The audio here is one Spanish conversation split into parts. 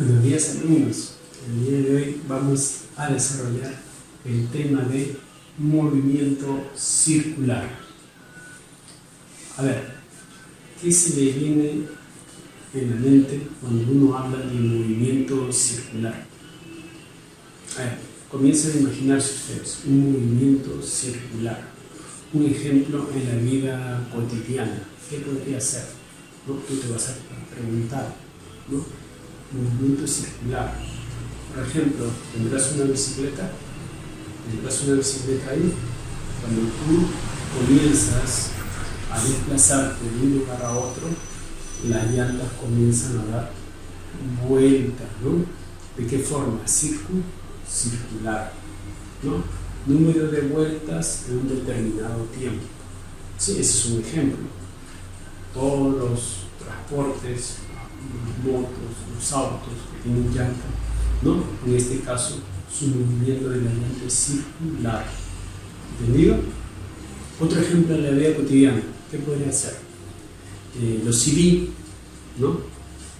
Buenos días, alumnos. El día de hoy vamos a desarrollar el tema de movimiento circular. A ver, ¿qué se le viene en la mente cuando uno habla de movimiento circular? A ver, comiencen a imaginarse ustedes un movimiento circular. Un ejemplo en la vida cotidiana. ¿Qué podría ser? ¿No? Tú te vas a preguntar, ¿no? Movimiento circular. Por ejemplo, tendrás una bicicleta ahí. Cuando tú comienzas a desplazarte de un lugar a otro, las llantas comienzan a dar vueltas, ¿no? ¿De qué forma? Circular, ¿no? Número de vueltas en un determinado tiempo. Sí, ese es un ejemplo. Todos los transportes, los motos, los autos que tienen llanta, ¿no? En este caso, su movimiento de la llanta es circular. ¿Entendido? Otro ejemplo en la vida cotidiana, ¿qué podría ser? Los CD, ¿no?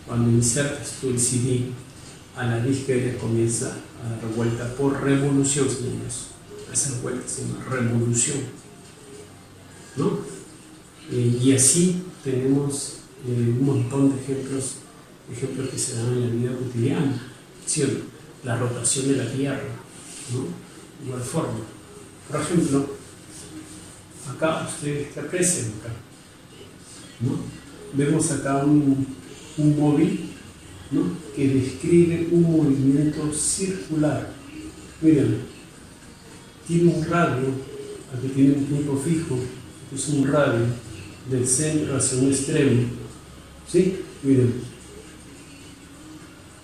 Cuando insertas tú el CD a la disquera comienza a dar vuelta por revolución, se llama eso. Esa vuelta se llama revolución, ¿no? Y así tenemos un montón de ejemplos que se dan en la vida cotidiana, ¿sí? La rotación de la Tierra, ¿no? De igual forma. Por ejemplo, acá, ustedes que aprecian acá, ¿no? Vemos acá un móvil, ¿no? Que describe un movimiento circular. Miren, tiene un radio, aquí tiene un punto fijo, es un radio del centro hacia un extremo, ¿sí? Miren,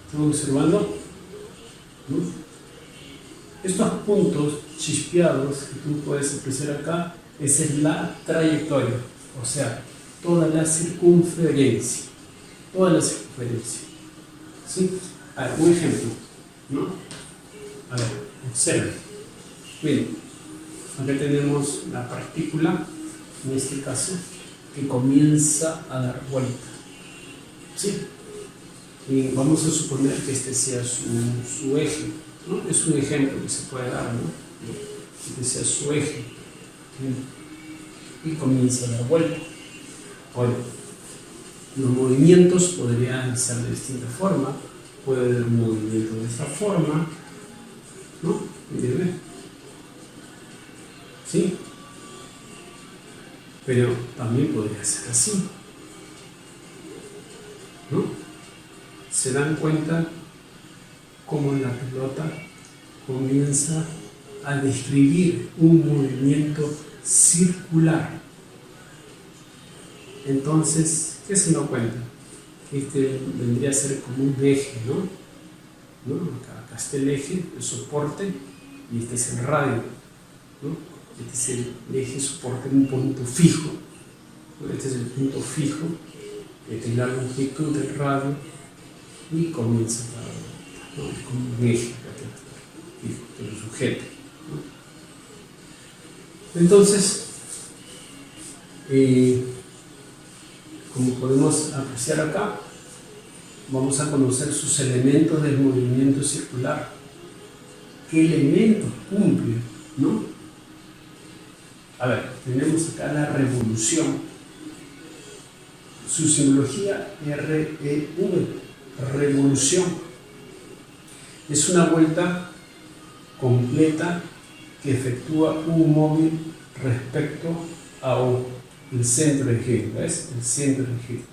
¿están observando? ¿No? Estos puntos chispeados que tú puedes apreciar acá, esa es la trayectoria, o sea, toda la circunferencia, ¿sí? A ver, un ejemplo, ¿no? A ver, observen. Miren, acá tenemos la partícula, en este caso, que comienza a dar vuelta, ¿sí? Y vamos a suponer que este sea su eje, ¿no? Es un ejemplo que se puede dar, ¿no? Que este sea su eje, ¿sí? Y comienza a dar vuelta. Bueno, los movimientos podrían ser de distinta forma. Puede haber un movimiento de esta forma, ¿no? Miren, ¿sí? Pero también podría ser así, ¿no? Se dan cuenta cómo la pelota comienza a describir un movimiento circular. Entonces, ¿qué se da cuenta? Este vendría a ser como un eje, ¿no? Acá está el eje, el soporte, y este es el radio, ¿no? Este es el eje soporte en un punto fijo, ¿no? Este es el punto fijo, esta es la longitud del radio y comienza a dar vuelta, ¿no? Es como un eje fijo que lo sujeta, ¿no? Entonces, como podemos apreciar acá, vamos a conocer sus elementos del movimiento circular. ¿Qué elementos cumple, no? A ver, tenemos acá la revolución. Su simbología REV, revolución. Es una vuelta completa que efectúa un móvil respecto a el centro de giro, ¿ves? El centro de giro.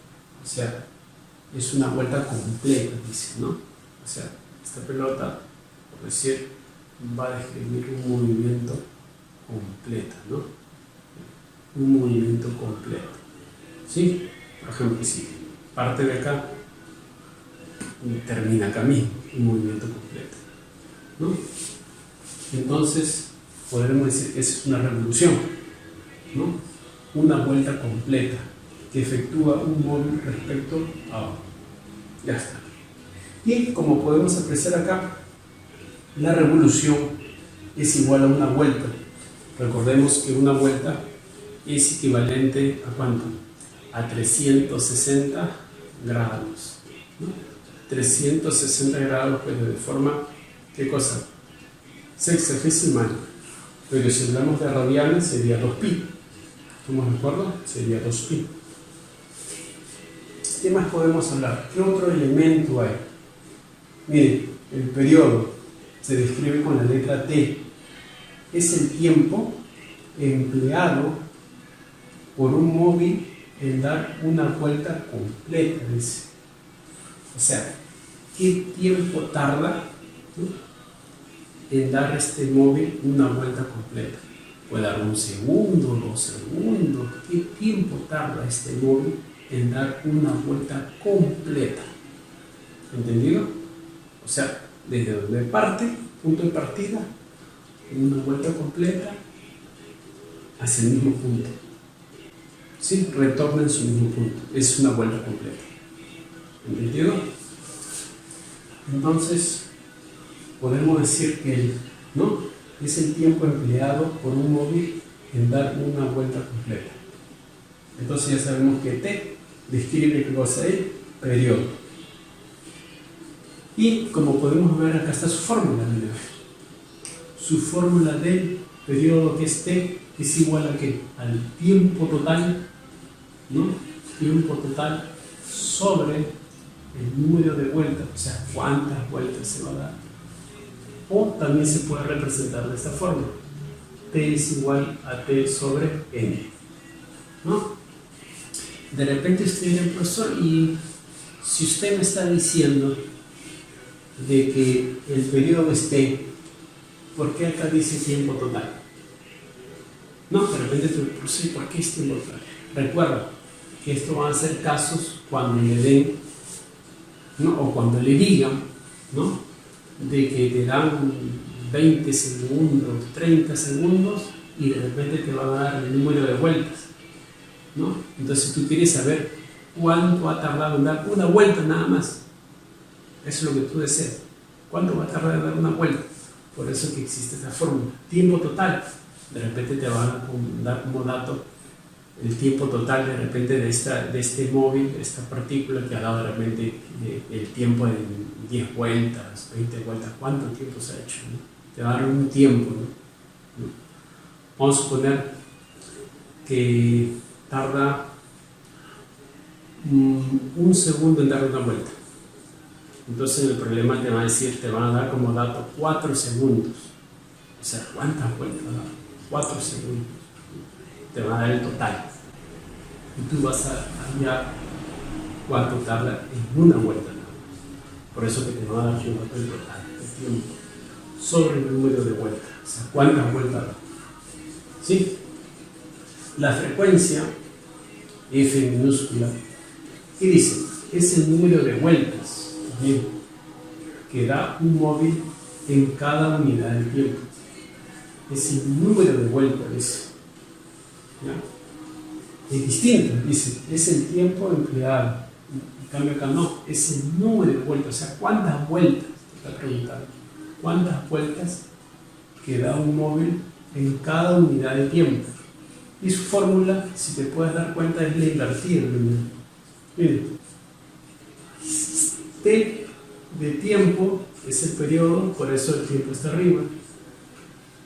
O sea, es una vuelta completa, dice, ¿no? O sea, esta pelota, por decir, va a describir un movimiento completo, ¿no? Un movimiento completo, ¿sí? Por ejemplo, si parte de acá y termina acá mismo, un movimiento completo, ¿no? Entonces, podremos decir que esa es una revolución, ¿no? Una vuelta completa que efectúa un móvil respecto a otro. Ya está. Y como podemos apreciar acá, la revolución es igual a una vuelta. Recordemos que una vuelta es equivalente a ¿cuánto? A 360 grados, ¿no? 360 grados, pero de forma, ¿qué cosa? Sexagesimal. Pero si hablamos de radianes sería 2pi. ¿Estamos de acuerdo? Sería 2pi. ¿Qué más podemos hablar? ¿Qué otro elemento hay? Miren, el periodo se describe con la letra T. Es el tiempo empleado por un móvil en dar una vuelta completa, dice. O sea, ¿qué tiempo tarda, ¿no?, en dar este móvil una vuelta completa? Puede dar 1 segundo, 2 segundos. ¿Qué tiempo tarda este móvil en dar una vuelta completa? ¿Entendido? O sea, desde donde parte, punto de partida, una vuelta completa hacia el mismo punto. ¿Sí? Retorna en su mismo punto. Es una vuelta completa. ¿Entendido? Entonces, podemos decir que ¿no?, es el tiempo empleado por un móvil en dar una vuelta completa. Entonces ya sabemos que T describe qué cosa es periodo. Y como podemos ver, acá está su fórmula. Su fórmula del periodo, que es T, es igual a ¿qué? Al tiempo total, ¿no? Tiempo total sobre el número de vueltas, o sea, cuántas vueltas se va a dar. O también se puede representar de esta forma: T es igual a T sobre N, ¿no? De repente estoy en el profesor y si usted me está diciendo de que el periodo es T, ¿por qué acá dice tiempo total? No, de repente tú, profesor, ¿por qué es tiempo total? Recuerda que esto van a ser casos cuando le den, ¿no?, o cuando le digan, ¿no?, de que te dan 20 segundos, 30 segundos y de repente te va a dar el número de vueltas, ¿no? Entonces tú quieres saber cuánto ha tardado en dar una vuelta nada más. Eso es lo que tú deseas. ¿Cuánto va a tardar en dar una vuelta? Por eso que existe esta fórmula. Tiempo total. De repente te van a dar como dato el tiempo total de repente de este móvil, de esta partícula que ha dado de repente el tiempo de 10 vueltas, 20 vueltas. ¿Cuánto tiempo se ha hecho, ¿no? Te va a dar un tiempo, ¿no? Vamos a suponer que tarda 1 segundo en dar una vuelta. Entonces en el problema te va a decir, te van a dar como dato 4 segundos. O sea, ¿cuántas vueltas da? 4 segundos. Te va a dar el total. Y tú vas a hallar cuánto tarda en una vuelta. Por eso que te va a dar el total, el tiempo, sobre el número de vueltas. O sea, ¿cuántas vueltas da? ¿Sí? La frecuencia, F minúscula, ¿qué dice? Es el número de vueltas, bien, que da un móvil en cada unidad del tiempo. Es el número de vueltas, dice. ¿Ya? Es distinto, dice, es el tiempo empleado. En cambio acá no, es el número de vueltas. O sea, ¿cuántas vueltas? Te está preguntando. ¿Cuántas vueltas que da un móvil en cada unidad de tiempo? Y su fórmula, si te puedes dar cuenta, es la invertida. Miren, T de tiempo es el periodo, por eso el tiempo está arriba.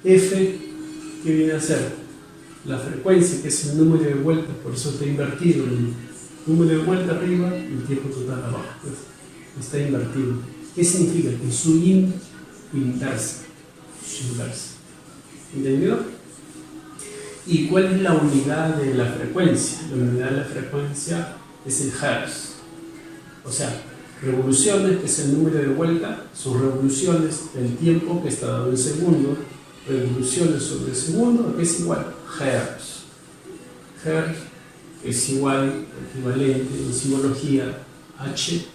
F, ¿qué viene a ser? La frecuencia, que es el número de vueltas, por eso está invertido. El número de vueltas arriba y el tiempo total abajo. Pues, está invertido. ¿Qué significa? Que su inversa. ¿Entendido? ¿Y cuál es la unidad de la frecuencia? La unidad de la frecuencia es el hertz. O sea, revoluciones, que es el número de vuelta, son revoluciones del tiempo que está dado en segundo. Revoluciones sobre segundo, que es igual hertz. Hertz es igual, equivalente en simbología, Hz.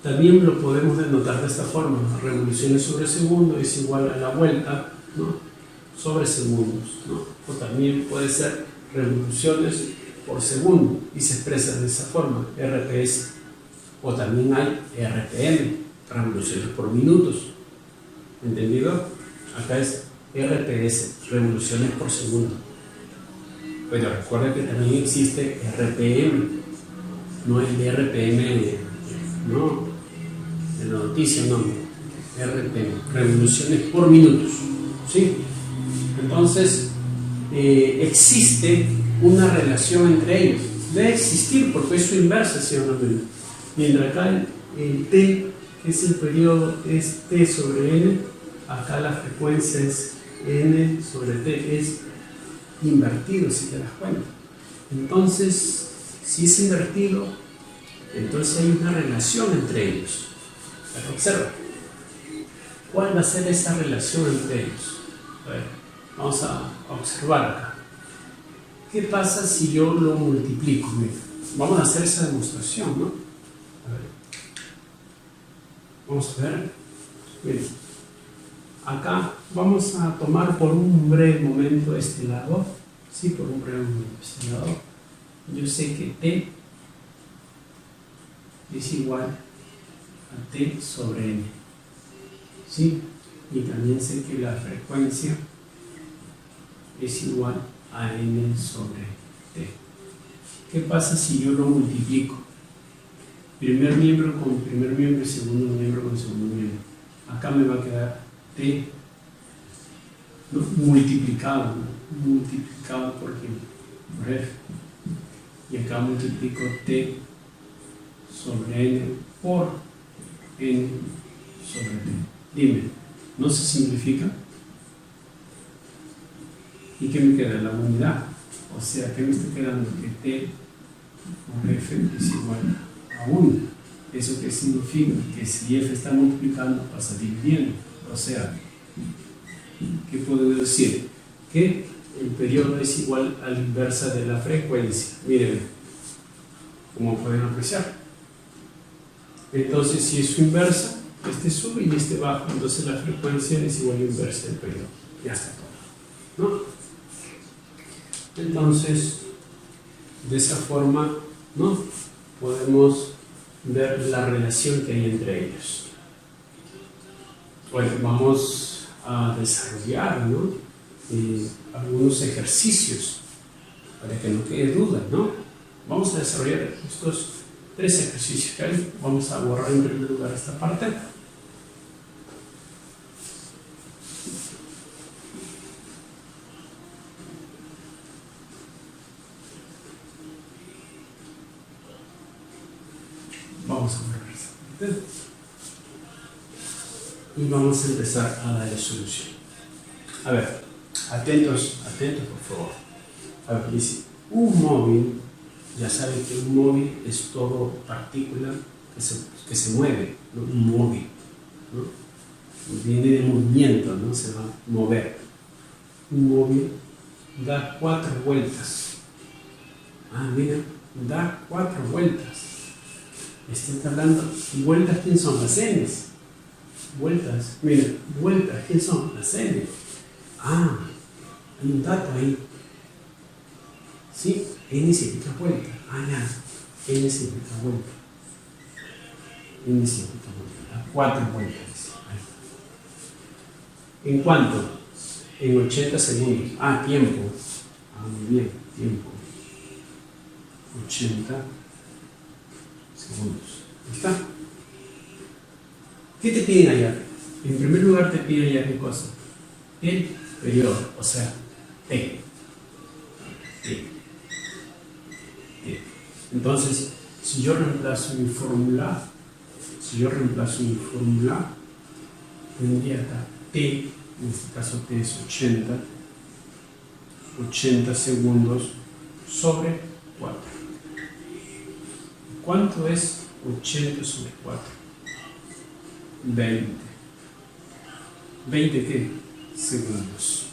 También lo podemos denotar de esta forma: revoluciones sobre segundo es igual a la vuelta, ¿no?, sobre segundos, ¿no? O también puede ser revoluciones por segundo y se expresa de esa forma, RPS. O también hay RPM, revoluciones por minutos. ¿Entendido? Acá es RPS, revoluciones por segundo. Pero recuerda que también existe RPM, no el RPM, no, de la noticia, no, RPM, revoluciones por minutos, ¿sí? Entonces, existe una relación entre ellos. Debe existir porque es su inversa, ¿sí o no? Mientras acá el T, que es el periodo, es T sobre N, acá la frecuencia es N sobre T, es invertido, si te das cuenta. Entonces, si es invertido, entonces hay una relación entre ellos. Pero observa, ¿cuál va a ser esa relación entre ellos? A ver, vamos a observar acá. ¿Qué pasa si yo lo multiplico? Mira, vamos a hacer esa demostración, ¿no? A ver. Vamos a ver. Mira. Acá vamos a tomar por un breve momento este lado. Sí, por un breve momento este lado. Yo sé que T es igual a T sobre N. ¿Sí? Y también sé que la frecuencia es igual a N sobre T. ¿Qué pasa si yo lo multiplico? Primer miembro con primer miembro y segundo miembro con segundo miembro. Acá me va a quedar T, ¿no? Multiplicado, ¿no? Multiplicado por F. Y acá multiplico T sobre N por N sobre T. Dime, ¿no se simplifica? ¿Y qué me queda? La unidad. O sea, ¿qué me está quedando? Que T por F es igual a 1. ¿Eso qué significa? Que si F está multiplicando, pasa dividiendo. O sea, ¿qué puedo decir? Que el periodo es igual a la inversa de la frecuencia. Miren, como pueden apreciar. Entonces, si es su inversa, este sube y este baja. Entonces, la frecuencia es igual a la inversa del periodo. Ya está todo, ¿no? Entonces, de esa forma, ¿no? Podemos ver la relación que hay entre ellos. Bueno, vamos a desarrollar, ¿no? Algunos ejercicios para que no quede duda, ¿no? Vamos a desarrollar estos 3 ejercicios que hay. Vamos a borrar en primer lugar esta parte. Vamos a borrar esta parte. Y vamos a empezar a darle solución. A ver, atentos, por favor. A ver, dice, un móvil, ya saben que un móvil es todo partícula que se mueve, ¿no? Un móvil, ¿no? Viene de movimiento, ¿no? Se va a mover. Un móvil da 4 vueltas. Ah, mira, da 4 vueltas. Está hablando, ¿y vueltas quién son? Las N's. Vueltas, mira, vueltas, ¿quién son? Las N. Ah, hay un dato ahí. Sí, N significa vuelta. Ah, ya, N significa vuelta. N significa vuelta. 4 vueltas. ¿En cuánto? En 80 segundos. Ah, tiempo. Ah, muy bien, tiempo. 80 segundos. ¿Está? ¿Qué te piden allá? En primer lugar te piden allá qué cosa. El periodo, o sea, T. Entonces, si yo reemplazo mi fórmula, tendría acá T, en este caso T es 80 segundos sobre 4. ¿Cuánto es 80 sobre 4? 20. ¿20 qué? Segundos.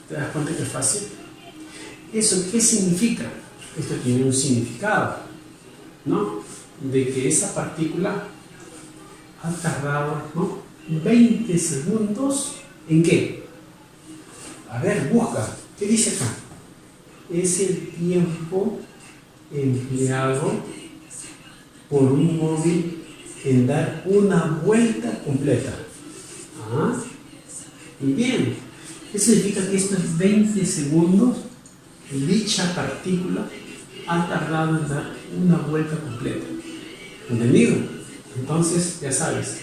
¿Te das cuenta que es fácil? ¿Eso qué significa? Esto tiene un significado, ¿no? De que esa partícula ha tardado, ¿no? 20 segundos ¿en qué? A ver, busca. ¿Qué dice acá? Es el tiempo empleado por un móvil en dar una vuelta completa. Ah, y bien, ¿qué significa que estos 20 segundos dicha partícula ha tardado en dar una vuelta completa. ¿Entendido? Entonces, ya sabes,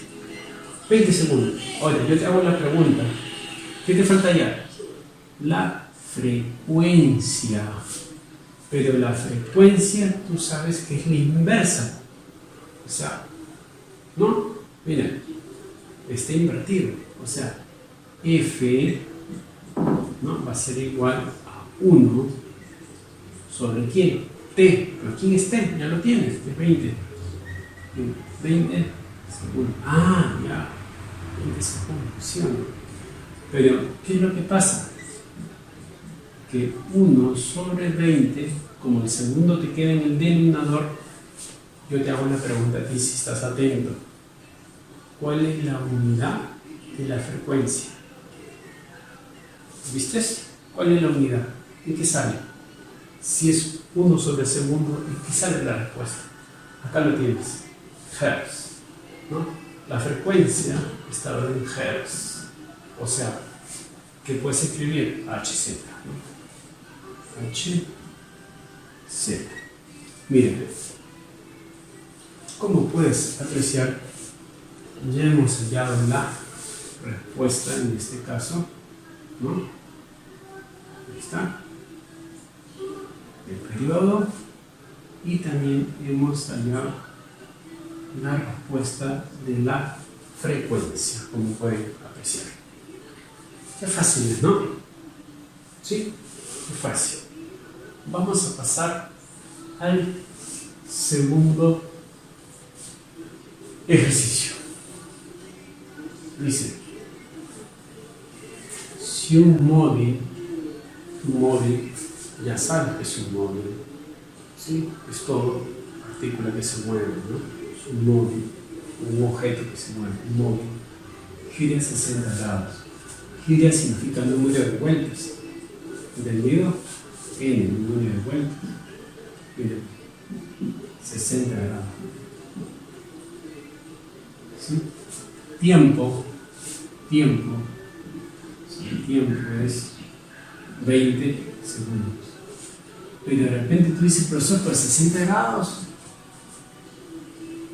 20 segundos. Ahora, yo te hago la pregunta. ¿Qué te falta ya? La frecuencia. Pero la frecuencia, tú sabes que es la inversa. O sea, ¿no? Mira, está invertido. O sea, F, ¿no?, va a ser igual a 1 sobre ¿quién? T. ¿Pero quién es T? Ya lo tienes, es 20. 20 segundos. Ah, ya. 20 segundos. Pero, ¿qué es lo que pasa? Que 1 sobre 20, como el segundo te queda en el denominador, yo te hago una pregunta a ti si estás atento. ¿Cuál es la unidad de la frecuencia? ¿Viste? ¿Cuál es la unidad? ¿Y qué sale? Si es 1 sobre segundo, ¿y qué sale la respuesta? Acá lo tienes. Hertz, ¿no? La frecuencia está en hertz. O sea, ¿qué puedes escribir? HZ, ¿no? HZ. Miren, como puedes apreciar, ya hemos hallado la respuesta en este caso, ¿no? Ahí está. El periodo. Y también hemos hallado la respuesta de la frecuencia, como pueden apreciar. Qué fácil, ¿no? ¿Sí? Qué fácil. Vamos a pasar al segundo ejercicio. Dice, si un móvil, ya sabes que es un móvil, ¿sí? Es todo partícula que se mueve, ¿no? Es un móvil, un objeto que se mueve, un móvil, gira en 60 grados. Gira significa número de vueltas. ¿Entendido? N, número de vueltas. Mira, 60 grados. ¿Sí? Tiempo es 20 segundos. Pero de repente tú dices, profesor, pero 60 grados.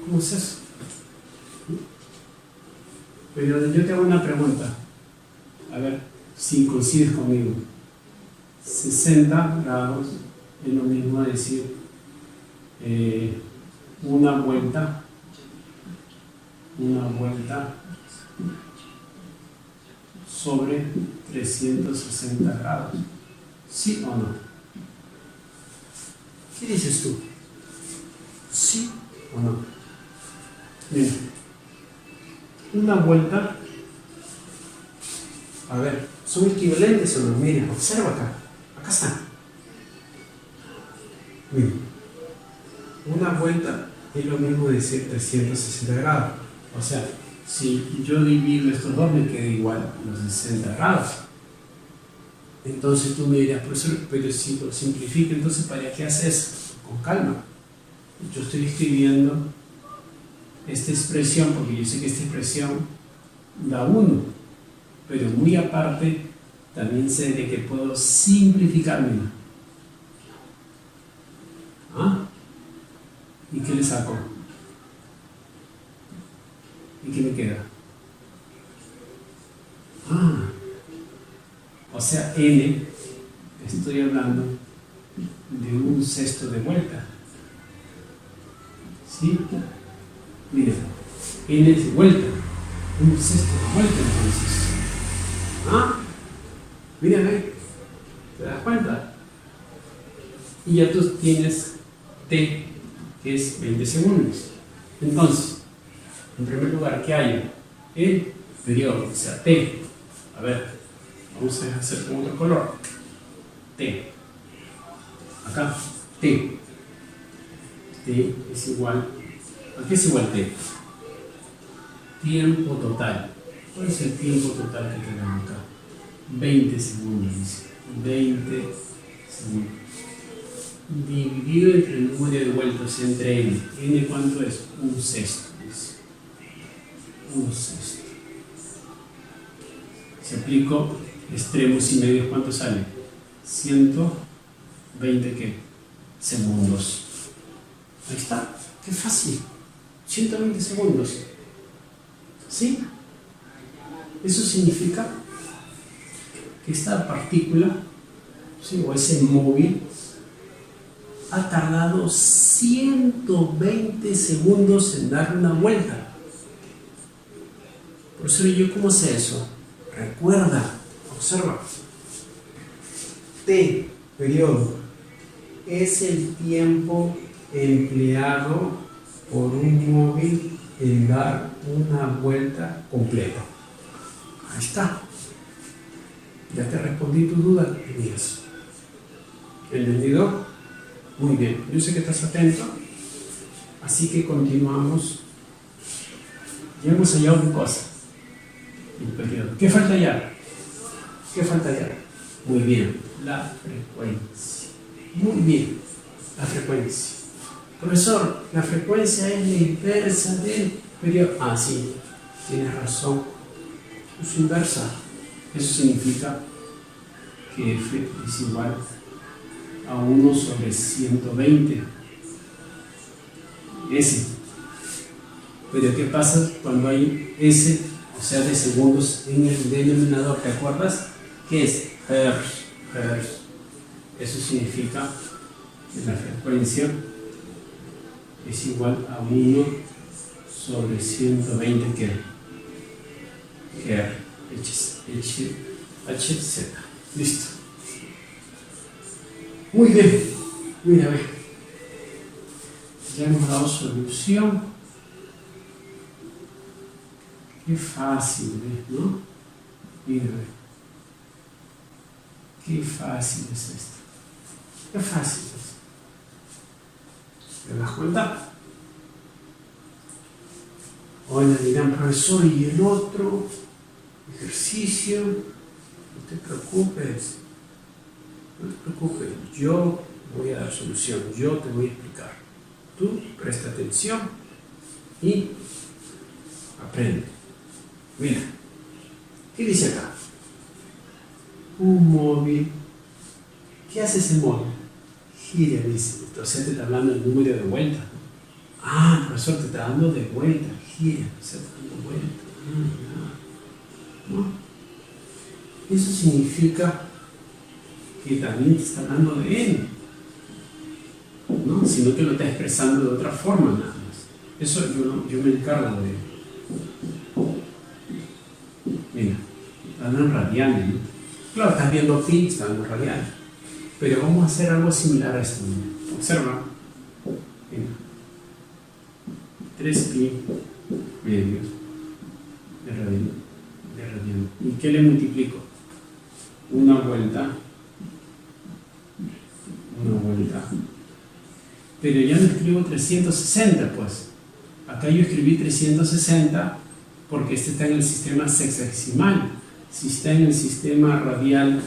¿Cómo es eso? Pero yo te hago una pregunta. A ver si coincides conmigo. 60 grados es lo mismo decir una vuelta sobre 360 grados. ¿Sí o no? ¿Qué dices tú? ¿Sí o no? Bien. Una vuelta, a ver, ¿son equivalentes o no? Miren, observa acá. Acá está. Miren. Una vuelta es lo mismo decir 360 grados. O sea, si yo divido estos dos me queda igual los 60 grados. Entonces tú me dirás, profesor, pero si lo simplifico, entonces ¿para qué haces? Con calma. Yo estoy escribiendo esta expresión porque yo sé que esta expresión da 1, pero muy aparte también sé de que puedo simplificármela. ¿Ah? ¿Y qué le saco? ¿Y qué me queda? O sea, n, estoy hablando de un sexto de vuelta. ¿Sí? Mira, n es de vuelta, un sexto de vuelta entonces. Mira, ¿te das cuenta? Y ya tú tienes t, que es 20 segundos. Entonces, en primer lugar, ¿qué hay? El periodo, o sea, t. A ver, vamos a hacer con otro color. T. Acá, t. T es igual. ¿A qué es igual t? Tiempo total. ¿Cuál es el tiempo total que tenemos acá? 20 segundos, dice. 20 segundos. Dividido entre el número de vueltas entre n. ¿N cuánto es? Un sexto, dice. Un sexto. Si aplico extremos y medios, ¿cuánto sale? 120. 120 ¿qué? Segundos. Ahí está, qué fácil. 120 segundos. ¿Sí? Eso significa que esta partícula, ¿sí?, o ese móvil ha tardado 120 segundos en dar una vuelta. Por eso yo, ¿cómo sé eso? Recuerda, observa. T, periodo, es el tiempo empleado por un móvil en dar una vuelta completa. Ahí está. Ya te respondí tu duda, Elías. ¿Entendido? Muy bien. Yo sé que estás atento. Así que continuamos. Ya hemos hallado una cosa. El periodo. ¿Qué falta ya? ¿Qué falta ya? Muy bien. La frecuencia. Muy bien. La frecuencia. Profesor, la frecuencia es la inversa del periodo. Ah, sí. Tienes razón. Es inversa. Eso significa que F es igual a 1 sobre 120. S. Pero ¿qué pasa cuando hay S, o sea, de segundos en el denominador? ¿Te acuerdas? ¿Qué es? Hertz. Hertz. Eso significa que la frecuencia es igual a 1 sobre 120 que HZ. Listo. Muy bien. Mira, ve. Ya hemos dado solución. Qué fácil, ¿ves? ¿No? Mira, ve. Qué fácil es esto. Qué fácil es. ¿Te das cuenta? Ahora dirán, profesor, ¿y el otro ejercicio? No te preocupes. No te preocupes. Yo voy a dar solución. Yo te voy a explicar. Tú presta atención y aprende. Mira. ¿Qué dice acá? Un móvil. ¿Qué hace ese móvil? Gira, dice. Entonces te está hablando del número de vuelta. Ah, profesor, te está dando de vuelta. Gira, se está dando vuelta. ¿No? Eso significa que también te está hablando de él. ¿No? Sino que lo está expresando de otra forma nada más. Eso yo me encargo de. Mira, están en radianes, ¿no? Claro, estás viendo pi, están en radianes. Pero vamos a hacer algo similar a esto. Mira. Observa. Mira. 3 pi medios de radian. ¿Y qué le multiplico? Una vuelta. Pero ya no escribo 360, pues. Acá yo escribí 360 porque este está en el sistema sexagesimal. Si está en el sistema radial,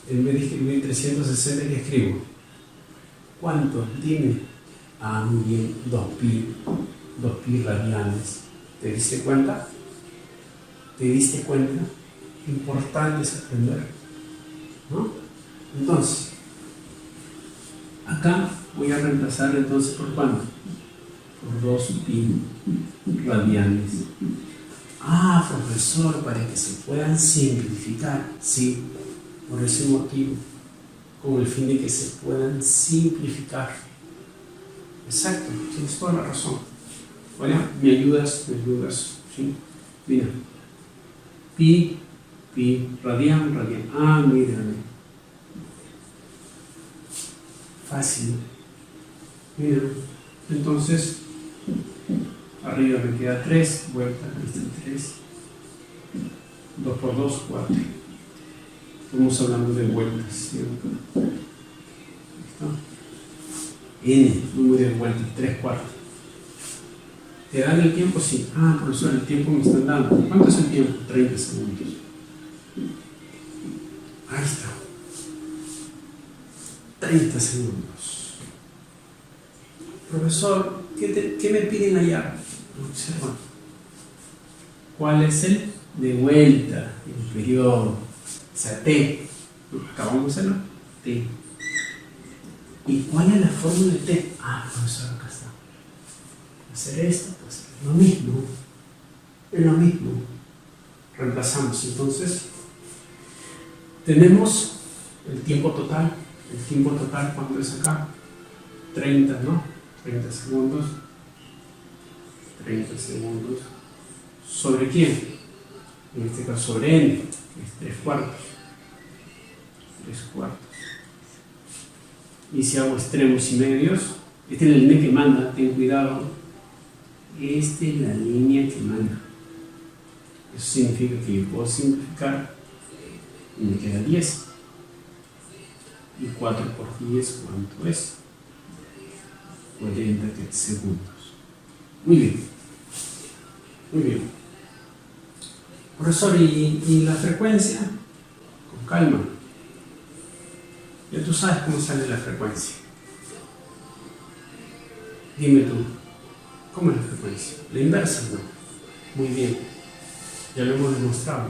en vez de escribir 360, ¿qué escribo? ¿Cuánto? Dime. Ah, muy bien, 2pi radianes. ¿Te diste cuenta? ¿Te diste cuenta? Importante es aprender, ¿no? Entonces, acá voy a reemplazar entonces por cuánto? Por 2pi radianes. Ah, profesor, para que se puedan simplificar. Sí, por ese motivo, con el fin de que se puedan simplificar. Exacto, tienes toda la razón. Bueno, me ayudas, ¿sí? Mira, pi, radian. Ah, mira. Fácil. Mira, entonces, arriba me queda 3, vuelta, ahí están 3. 2 por 2, 4. Estamos hablando de vueltas, ¿cierto? N, número de vueltas, 3/4. ¿Te dan el tiempo? Sí. Ah, profesor, el tiempo me están dando. ¿Cuánto es el tiempo? 30 segundos. Ahí está. 30 segundos. Profesor, ¿qué me piden allá? Observa. ¿Cuál es el de vuelta? El periodo. O sea, T. Acabamos de hacerlo. T. ¿Y cuál es la fórmula de T? Ah, profesor, acá está. Hacer esto, pues es lo mismo. Es lo mismo. Reemplazamos. Entonces, tenemos el tiempo total. El tiempo total, ¿cuánto es acá? 30, ¿no? 30 segundos. 30 segundos. ¿Sobre quién? En este caso sobre n, es 3/4. 3/4. Y si hago extremos y medios, este es el n que manda, ten cuidado. Esta es la línea que manda. Eso significa que yo puedo simplificar y me queda 10. Y 4 por 10, ¿cuánto es? 40 segundos. Muy bien. Muy bien. Profesor, ¿y la frecuencia? Con calma. Ya tú sabes cómo sale la frecuencia. Dime tú, ¿cómo es la frecuencia? La inversa, ¿no? Muy bien. Ya lo hemos demostrado.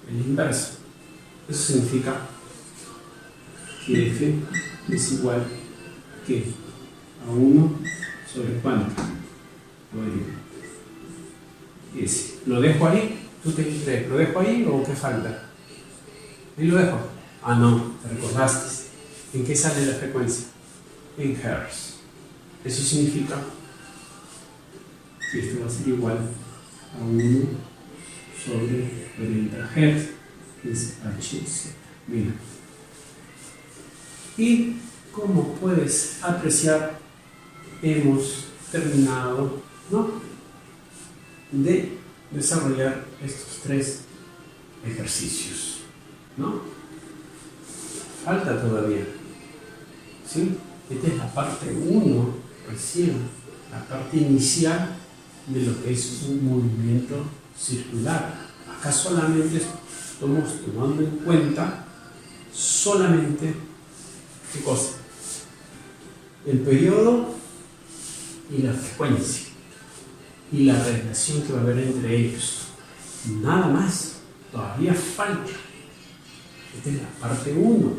La inversa. Eso significa que F es igual que a 1 sobre cuánto. S. ¿Lo dejo ahí? ¿Tú te crees? ¿Lo dejo ahí o qué falta? ¿Y lo dejo? Ah, no, te recordaste. ¿En qué sale la frecuencia? En Hertz. Eso significa que esto va a ser igual a 1 sobre 40 Hz, que es Hz. Mira. Y como puedes apreciar, hemos terminado, ¿no?, de desarrollar estos 3 ejercicios, ¿no? Falta todavía, ¿sí? Esta es la parte 1, recién, la parte inicial de lo que es un movimiento circular. Acá solamente estamos tomando en cuenta solamente, ¿qué cosa? El periodo y la frecuencia y la relación que va a haber entre ellos. Nada más, todavía falta. Esta es la parte 1.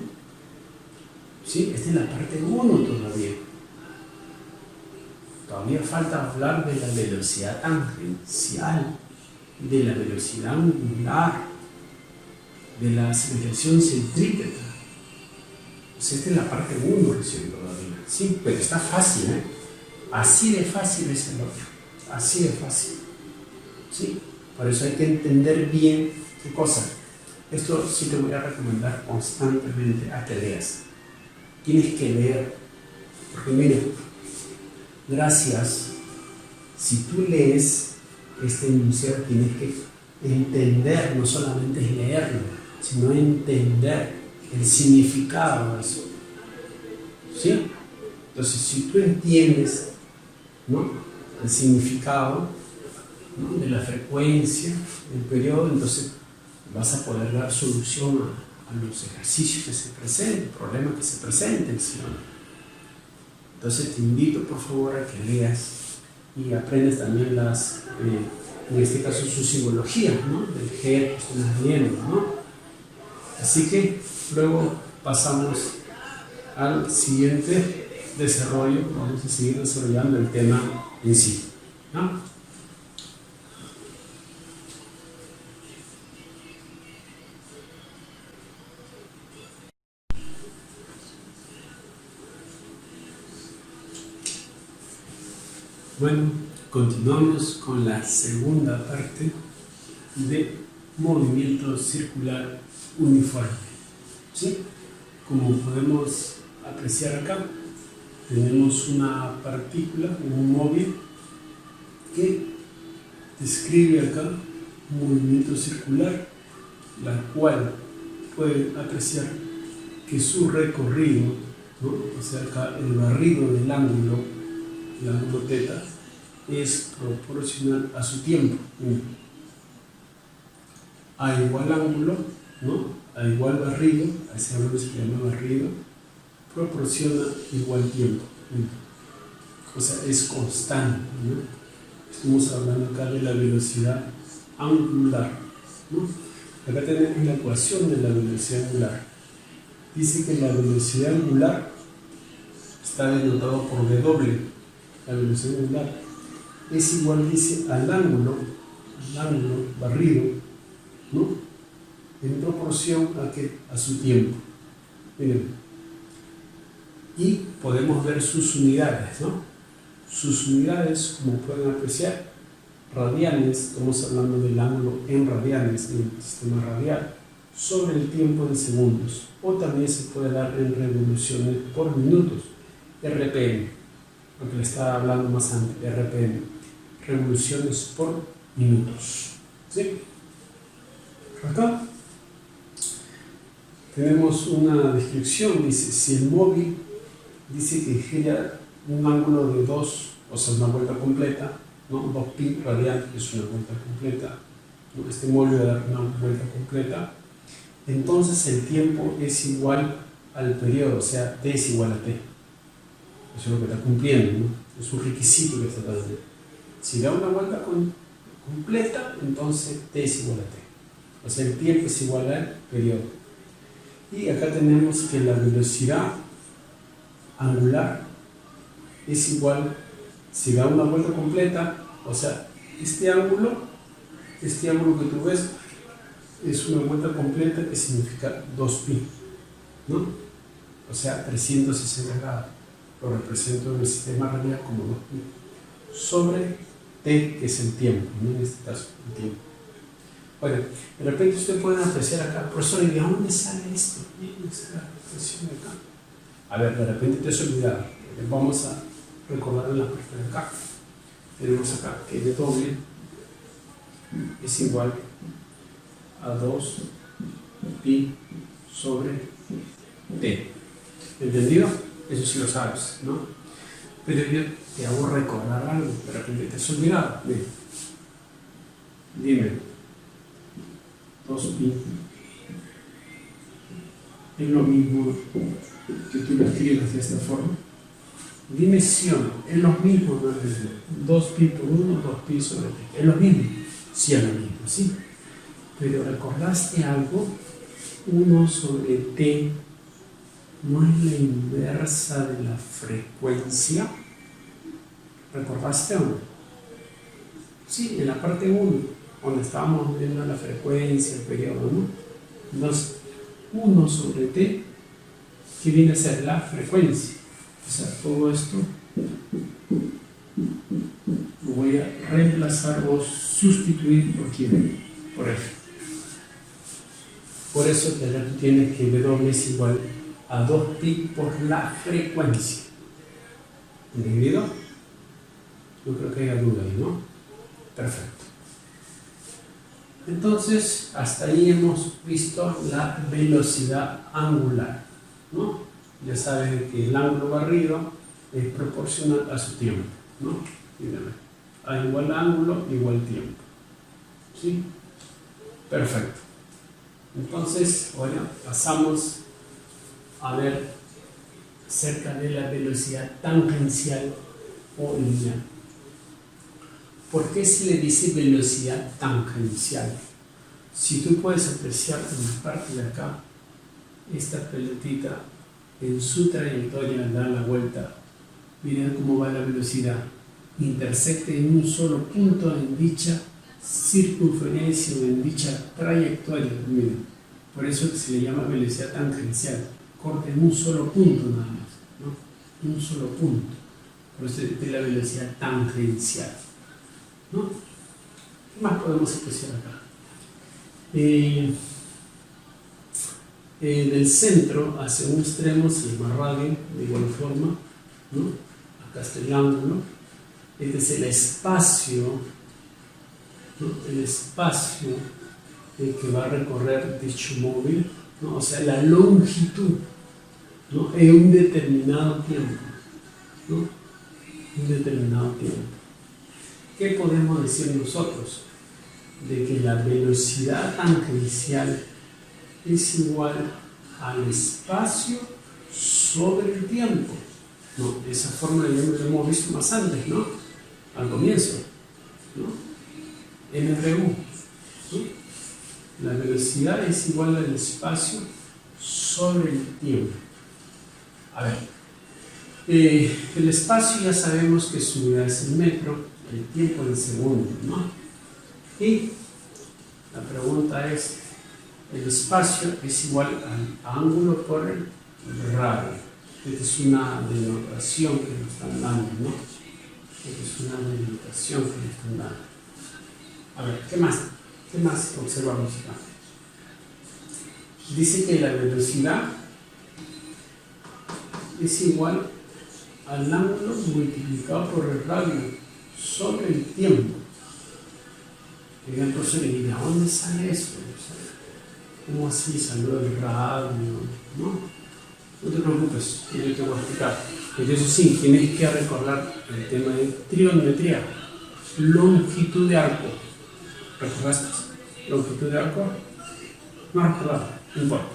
¿Sí? Esta es la parte 1 todavía. Todavía falta hablar de la velocidad tangencial, de la velocidad angular, de la aceleración centrípeta. Esta es la parte 1 recién todavía. Sí, pero está fácil, ¿eh? Así de fácil es el otro. Así de fácil. ¿Sí? Por eso hay que entender bien qué cosa. Esto sí te voy a recomendar constantemente a que leas. Tienes que leer. Porque mira, gracias. Si tú lees este enunciado, tienes que entender, no solamente leerlo, sino entender el significado de eso. ¿Sí? Entonces, si tú entiendes, ¿no?, el significado, ¿no?, de la frecuencia, del periodo, entonces vas a poder dar solución a los ejercicios que se presenten, problemas que se presenten, ¿sí? Entonces te invito por favor a que leas y aprendes también las, en este caso su simbología, ¿no?, del G que estás viendo, ¿no? Así que luego pasamos al siguiente desarrollo. Vamos a seguir desarrollando el tema en sí, ¿no? Bueno, continuamos con la segunda parte de movimiento circular uniforme. ¿Sí? Como podemos apreciar acá, tenemos una partícula, un móvil, que describe acá un movimiento circular, la cual puede apreciar que su recorrido, ¿no?, o sea, acá el barrido del ángulo, el ángulo θ, es proporcional a su tiempo. A igual ángulo, ¿no?, a igual barrido, a ese ángulo se llama barrido, proporciona igual tiempo. O sea, es constante, ¿no? Estamos hablando acá de la velocidad angular, ¿no? Acá tenemos la ecuación de la velocidad angular. dice que la velocidad angular está denotado por W. La velocidad angular es igual, dice, al ángulo barrido, ¿no? En proporción a su tiempo. Miren. Y podemos ver sus unidades, ¿no? Sus unidades, como pueden apreciar, radianes, estamos hablando del ángulo en radianes, en el sistema radial, sobre el tiempo en segundos, o también se puede dar en revoluciones por minutos, RPM, lo que le estaba hablando más antes, RPM, revoluciones por minutos. ¿Sí? Acá tenemos una descripción, dice, si el móvil dice que gira un ángulo de 2, o sea, una vuelta completa, ¿no? 2 pi radial, que es una vuelta completa, ¿no? Este móvil va a dar una vuelta completa, entonces el tiempo es igual al periodo, o sea, t es igual a t. Eso es lo que está cumpliendo, ¿no? Es un requisito que está dando. Si da una vuelta completa, entonces t es igual a t. O sea, el tiempo es igual al periodo. Y acá tenemos que la velocidad angular es igual, si da una vuelta completa, o sea, este ángulo que tú ves es una vuelta completa que significa 2pi, ¿no? O sea, 360 grados. Lo represento en el sistema radial como 2pi sobre t, que es el tiempo, ¿no? En este caso, el tiempo. Bueno, de repente ustedes pueden apreciar acá, profesor, ¿y de dónde sale esto? ¿Dónde está la expresión acá? A ver, de repente te has olvidado. Vamos a recordar en la parte de acá. Tenemos acá que W es igual a 2pi sobre t. ¿Entendido? Eso sí lo sabes, ¿no? Pero yo te hago recordar algo, de repente te has olvidado. Dime, 2pi es lo mismo que tú lo escribas de esta forma. Dime si o no, es lo mismo, no es lo mismo. 2pi por 1, 2pi sobre t. Es lo mismo, sí es lo mismo, sí. Pero recordaste algo, 1 sobre t no es la inversa de la frecuencia. ¿Recordaste o no? Sí, en la parte 1, donde estábamos viendo la frecuencia, el periodo, ¿no? Entonces, 1 sobre t, que viene a ser la frecuencia. O sea, todo esto lo voy a reemplazar o sustituir por quién, por f. Por eso que ahora tú tienes que W es igual a 2pi por la frecuencia. ¿Entendido? No creo que haya duda ahí, ¿no? Perfecto. Entonces, hasta ahí hemos visto la velocidad angular, ¿no? Ya saben que el ángulo barrido es proporcional a su tiempo, ¿no? A igual ángulo, igual tiempo. ¿Sí? Perfecto. Entonces, ahora pasamos a ver acerca de la velocidad tangencial o lineal. ¿Por qué se le dice velocidad tangencial? Si tú puedes apreciar en la parte de acá, esta pelotita en su trayectoria al dar la vuelta, miren cómo va la velocidad, intersecte en un solo punto en dicha circunferencia o en dicha trayectoria. Miren, por eso se le llama velocidad tangencial, corta en un solo punto nada más, ¿no? Un solo punto, por eso es la velocidad tangencial, ¿no? ¿Qué más podemos apreciar acá? Del centro hacia un extremo se llama radio, de igual forma, ¿no? Acá está el ángulo. Este es el espacio, ¿no? El espacio que va a recorrer dicho móvil, ¿no? O sea, la longitud, ¿no? En un determinado tiempo, ¿no? Un determinado tiempo. ¿Qué podemos decir nosotros? De que la velocidad tangencial es igual al espacio sobre el tiempo. No, de esa forma ya lo hemos visto más antes, ¿no? Al comienzo, ¿no? MRU, ¿no? La velocidad es igual al espacio sobre el tiempo. A ver, el espacio ya sabemos que su unidad es el metro, el tiempo en segundos, ¿no? Y la pregunta es, el espacio es igual al ángulo por el radio. Esta es una denotación que nos están dando, ¿no? Esta es una denotación que nos están dando. A ver, ¿qué más? ¿Qué más observamos acá? Dice que la velocidad es igual al ángulo multiplicado por el radio sobre el tiempo. Y el profesor le dice, ¿a dónde sale eso? ¿Cómo así salió del radio? No te preocupes, yo te voy a explicar. Entonces sí, tienes que recordar el tema de trigonometría. Longitud de arco. ¿Recordaste? ¿Longitud de arco? No recordaba, no importa.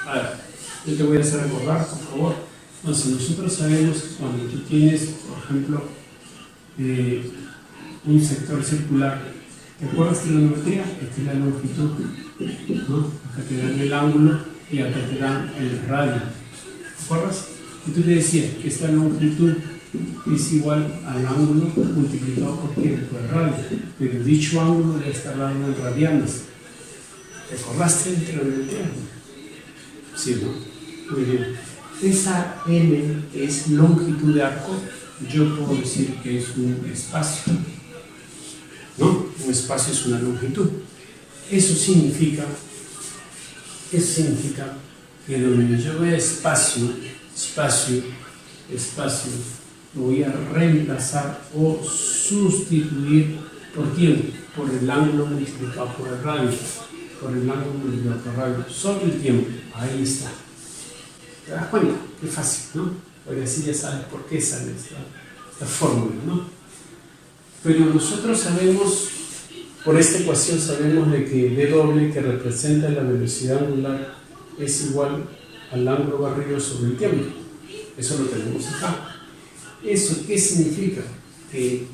A ver, yo te voy a hacer recordar, por favor. Entonces, nosotros sabemos que cuando tú tienes, por ejemplo, un sector circular, ¿te acuerdas de la trigonometría? Esta es la longitud, ¿no? Acá te dan el ángulo y acá te dan el radio. ¿Te acuerdas? Y tú te decías que esta longitud es igual al ángulo multiplicado por ¿qué? Por el radio. Pero dicho ángulo debe estar dado en radianes. ¿Te acordaste de la trigonometría? Sí, ¿no? Muy bien. Esa m es longitud de arco. Yo puedo decir que es un espacio, ¿no? Un espacio es una longitud. Eso significa que donde yo vea espacio, lo voy a reemplazar o sustituir por quién? Por el ángulo multiplicado por el radio. Por el ángulo multiplicado por el radio sobre el tiempo. Ahí está. ¿Te das cuenta? Qué fácil, ¿no? Porque así ya sabes por qué sale esta fórmula, ¿no? Pero nosotros sabemos, por esta ecuación sabemos de que W, que representa la velocidad angular, es igual al ángulo barrido sobre el tiempo. Eso lo tenemos acá. ¿Eso qué significa? Que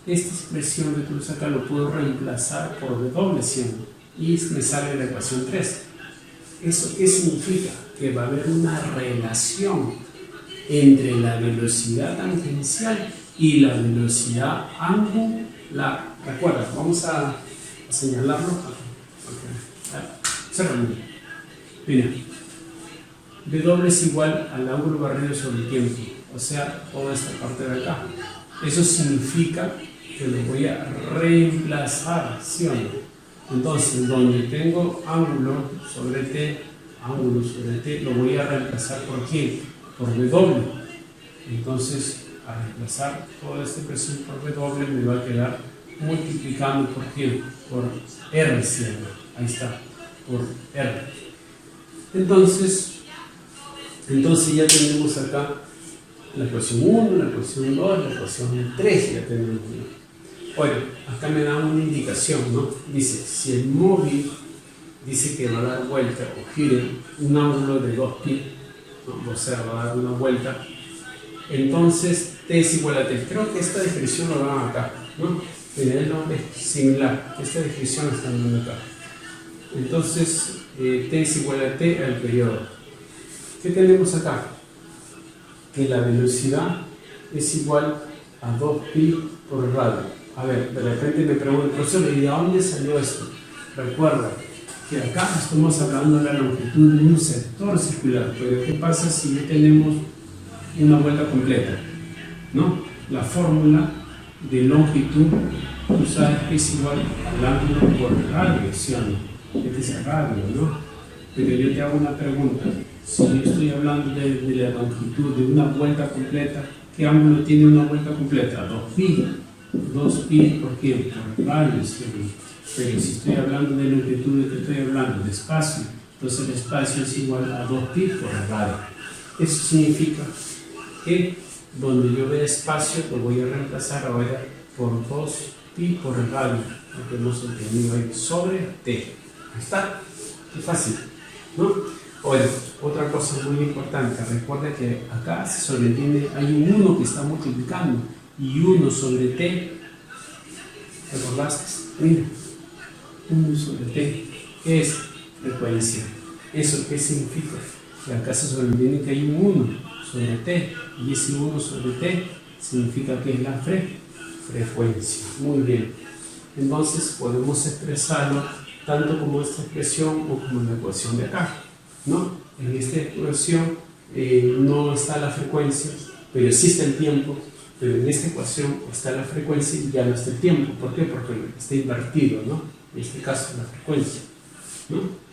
esta expresión de tú acá lo puedo reemplazar por W siempre y me sale la ecuación 3. ¿Eso qué significa? Que va a haber una relación entre la velocidad tangencial y la velocidad angular. Recuerda, vamos a señalarlo. Mira, W es igual al ángulo barrido sobre el tiempo, o sea, toda esta parte de acá. Eso significa que lo voy a reemplazar, ¿sí o no? Entonces, donde tengo ángulo sobre T, lo voy a reemplazar por ¿quién? Por W. Entonces, al reemplazar toda esta expresión por W, me va a quedar multiplicando por ¿quién? Por R, ¿sí? Ahí está, por R. Entonces ya tenemos acá la ecuación 1, la ecuación 2, la ecuación 3, ya tenemos. Bueno, acá me da una indicación, ¿no? Dice, si el móvil dice que va a dar vuelta o gire un ángulo de 2π, ¿no? O sea, va a dar una vuelta, entonces T es igual a T. Creo que esta descripción lo dan acá, ¿no? Pero el nombre es similar, esta descripción está dando acá. Entonces, T es igual a T al periodo. ¿Qué tenemos acá? Que la velocidad es igual a 2π por el radio. A ver, de repente me pregunto, profesor, ¿y de dónde salió esto? Recuerda que acá estamos hablando de la longitud de un sector circular, pero ¿qué pasa si ya tenemos una vuelta completa? ¿No? La fórmula de longitud, tú sabes que es igual al ángulo por radio, ¿sí o no? Este es el radio, ¿no? Pero yo te hago una pregunta. Si yo estoy hablando de la longitud de una vuelta completa, ¿qué ángulo tiene una vuelta completa? 2π. 2π, ¿por qué? Por el radio, ¿sí? Pero si estoy hablando de longitud, te estoy hablando de espacio. Entonces el espacio es igual a 2π por el radio. Eso significa que donde yo vea espacio, lo voy a reemplazar ahora por 2π por el radio, lo que hemos entendido ahí, sobre T. Ahí está. Qué fácil, ¿no? Ahora, otra cosa muy importante, recuerda que acá se sobreentiende, hay un 1 que está multiplicando y 1 sobre T, ¿recordaste? Mira, 1 sobre T, ¿qué es? Frecuencia. ¿Eso qué significa? Que acá se sobreviene que hay un 1 sobre t, y ese 1 sobre t significa que es la frecuencia. Muy bien. Entonces podemos expresarlo tanto como esta expresión o como la ecuación de acá, ¿no? En esta ecuación no está la frecuencia, pero existe el tiempo, pero en esta ecuación está la frecuencia y ya no está el tiempo. ¿Por qué? Porque está invertido, ¿no? En este caso la frecuencia, ¿no?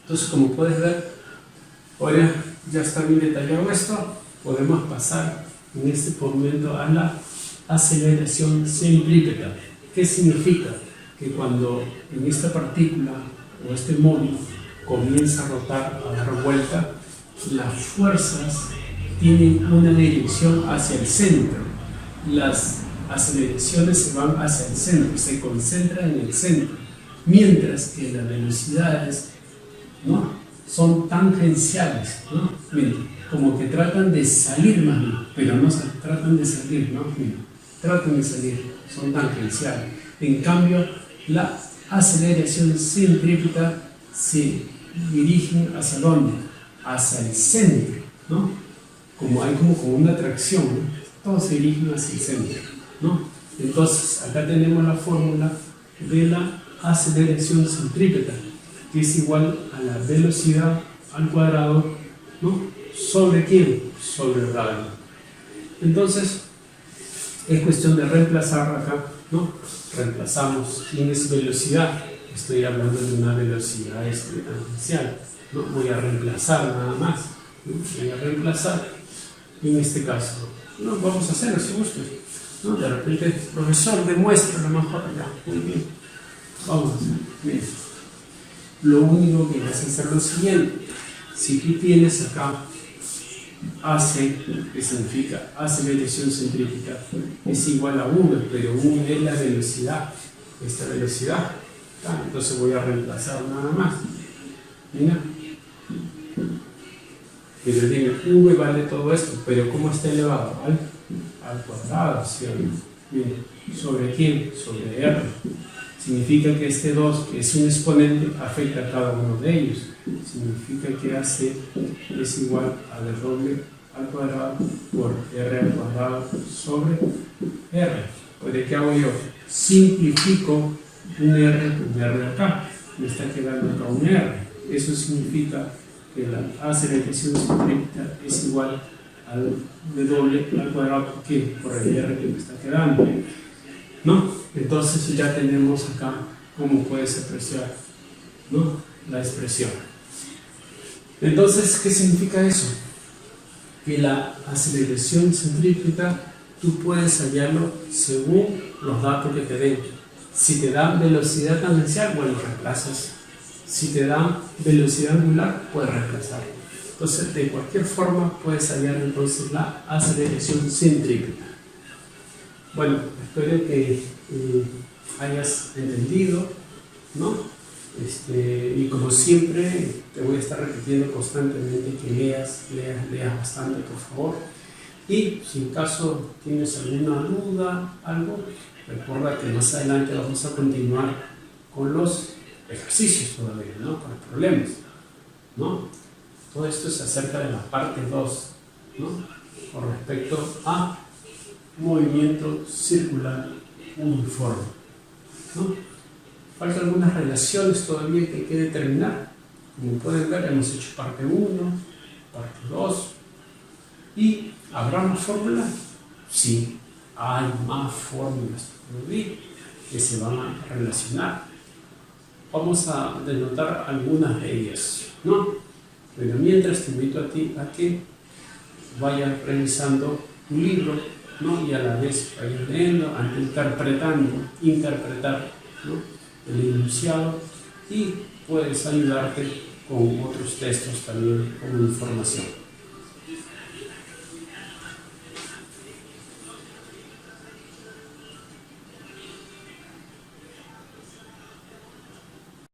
Entonces, como puedes ver, ahora ya está bien detallado esto, podemos pasar en este momento a la aceleración centrípeta. ¿Qué significa? Que cuando en esta partícula o este módulo comienza a rotar, a dar vuelta, las fuerzas tienen una dirección hacia el centro. Las aceleraciones se van hacia el centro, se concentran en el centro, mientras que las velocidades, ¿no?, son tangenciales, ¿no? Miren, como que tratan de salir más bien, pero no tratan de salir, ¿no? Miren, tratan de salir, son tangenciales. En cambio, la aceleración centrípeta se dirige hacia dónde? Hacia el centro, ¿no? Como hay como una atracción, ¿no? Todos se dirigen hacia el centro, ¿no? Entonces, acá tenemos la fórmula de la aceleración centrípeta, que es igual a la velocidad al cuadrado, ¿no?, ¿sobre quién? Sobre el radio. Entonces, es cuestión de reemplazar acá, ¿no? Reemplazamos quién es velocidad. Estoy hablando de una velocidad exponencial, ¿no? Voy a reemplazar nada más, ¿no? Voy a reemplazar en este caso. No, vamos a hacerlo si gustas, ¿no? De repente, profesor, demuestra a lo mejor ya. Muy bien. Vamos a hacer. Bien. Lo único que vas a hacer es lo siguiente. Si tú tienes acá AC, que significa aceleración centrípeta, es igual a 1, pero 1 es la velocidad, esta velocidad. Entonces voy a reemplazar nada más. Mira. Pero dime, V vale todo esto, pero ¿cómo está elevado? Al cuadrado, ¿sí? Mira, ¿sobre quién? Sobre R. Significa que este 2, que es un exponente, afecta a cada uno de ellos. Significa que AC es igual a W al cuadrado por R al cuadrado sobre R. Pues, ¿qué hago yo? Simplifico un R con un R acá. Me está quedando acá un R. Eso significa que la aceleración centrípeta es igual al W al cuadrado, ¿por qué? Por el R que me está quedando, ¿no? Entonces ya tenemos acá cómo puedes apreciar, ¿no?, la expresión. Entonces, ¿qué significa eso? Que la aceleración centrípeta tú puedes hallarlo según los datos que te den. Si te dan velocidad tangencial, bueno, reemplazas. Si te dan velocidad angular, puedes reemplazar. Entonces, de cualquier forma, puedes hallar entonces la aceleración centrípeta. Bueno, espero que hayas entendido, ¿no? Y como siempre, te voy a estar repitiendo constantemente que leas bastante, por favor. Y si en caso tienes alguna duda, algo, recuerda que más adelante vamos a continuar con los ejercicios todavía, ¿no? Con los problemas, ¿no? Todo esto es acerca de la parte 2, ¿no?, con respecto a movimiento circular uniforme, ¿no? Faltan algunas relaciones todavía que hay que determinar. Como pueden ver, hemos hecho parte 1, parte 2. ¿Y habrá más fórmulas? Sí, hay más fórmulas que se van a relacionar. Vamos a denotar algunas de ellas, ¿no? Pero mientras te invito a ti a que vayas revisando tu libro, ¿no?, y a la vez vayas leyendo, interpretar, ¿no?, el enunciado, y puedes ayudarte con otros textos también como información.